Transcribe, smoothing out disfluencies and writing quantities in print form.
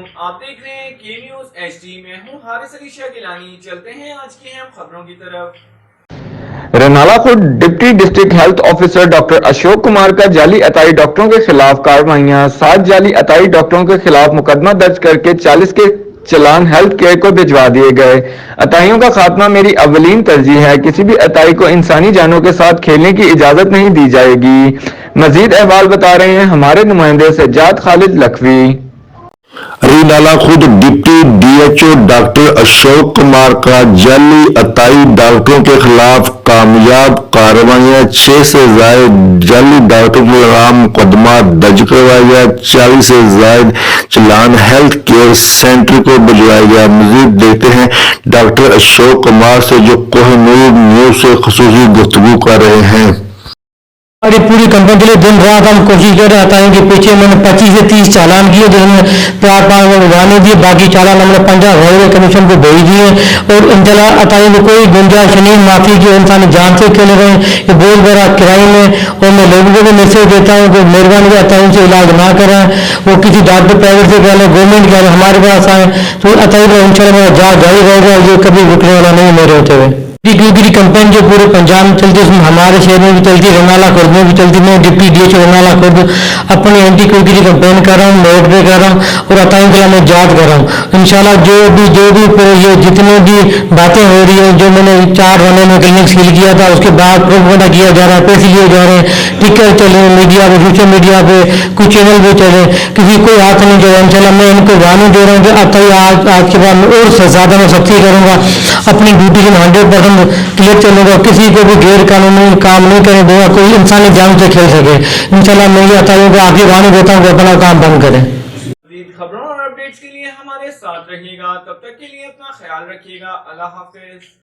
آپ دیکھ رہے ہیں کے نیوز ایچ ڈی میں ہوں حارث علی شاہ گیلانی. چلتے ہیں آج کی اہم خبروں کی طرف. Renala Khurd deputy district health officer doctor Ashok Kumar کا جعلی عطائی ڈاکٹروں کے خلاف کارروائیاں. 7 جعلی عطائی ڈاکٹروں کے خلاف مقدمہ درج کر کے 40 کے چلان ہیلتھ کیئر کو بھجوا دیے گئے. عطائیوں کا خاتمہ میری اولین ترجیح ہے. کسی بھی عطائی کو انسانی جانوں کے ساتھ کھیلنے کی اجازت نہیں دی جائے گی. مزید احوال بتا رہے ہیں ہمارے نمائندے Sajjad Khalid Lakhvi. Renala Khurd deputy D H O doctor Ashok Kumar کا جعلی عطائی ڈاکٹروں کے خلاف کامیاب کارروائیاں. 6 سے زائد جعلی ڈاکٹروں کے خلاف مقدمہ درج کروایا گیا. 40 سے زائد چلان ہیلتھ کیئر سینٹر کو بھجوایا گیا. مزید دیکھتے ہیں ڈاکٹر اشوک کمار سے جو کوہ نور نیوز سے خصوصی گفتگو کر رہے ہیں. ہماری پوری کمپنی کے لیے دن رات ہم کوشش کر رہے ہیں کہ پیچھے میں نے 25 سے 30 چالان کیے جس میں 4-5 بھگوانے دیے. باقی چالان ہم نے 50 غیر کمیشن کو بھیج دیے اور انشاءاللہ عطائی میں کوئی گنجائش نہیں. معافی کی انسانی جان سے کھیل رہے ہیں یہ بول بڑا کرائم ہے. اور میں لوگوں کو بھی میسج دیتا ہوں کہ مہربانی عطائی سے علاج نہ کریں. وہ کسی ڈاکٹر پرائیویٹ سے کہہ لیں گورنمنٹ کہہ لیں ہمارے پاس آئیں تو عطائی میں انشاءاللہ میرا جان جاری رہے گا. یہ کبھی رکنے والا نہیں میرے ہوتے ہوئے. کیونکہ کمپین جو پورے پنجاب میں چلتی ہے اس میں ہمارے شہر میں بھی چلتی ہے. رنالہ خورد میں بھی چلتی ہے. میں ڈپٹی ڈی ایچ او رنالہ خورد اپنی اینٹی کوکری کمپین کر رہا ہوں, موڈ پہ کر رہا ہوں اور عطائیوں کے میں یاد کر رہا ہوں. انشاءاللہ جو بھی یہ جتنے بھی باتیں ہو رہی ہیں جو میں نے 4 مہینے میں کلینک سیل کیا تھا اس کے بعد پروپیگنڈا کیا جا رہا ہے, پیسے لیے جا رہے ہیں, ٹکر چلے میڈیا پہ سوشل میڈیا پہ کچھ چینل پہ چلے کسی کوئی ہاتھ نہیں چلا. انشاءاللہ میں ان کو وارننگ دے رہا ہوں کہ عطائی آج کے بعد میں اور زیادہ میں سختی کروں گا. اپنی ڈیوٹی سے 100% کلیئر چلوں گا. کسی کو بھی غیر قانونی کام نہیں کرنے دوں گا کوئی انسانی جان سے کھیل سکے. انشاءاللہ میں یہ عطائیوں کو آگے وارننگ دیتا ہوں کہ اپنا کام بند کریں. مزید خبروں اور اپڈیٹس کے لیے ہمارے ساتھ رہیے گا. تب تک کے لیے اپنا خیال رکھیے گا. اللہ حافظ.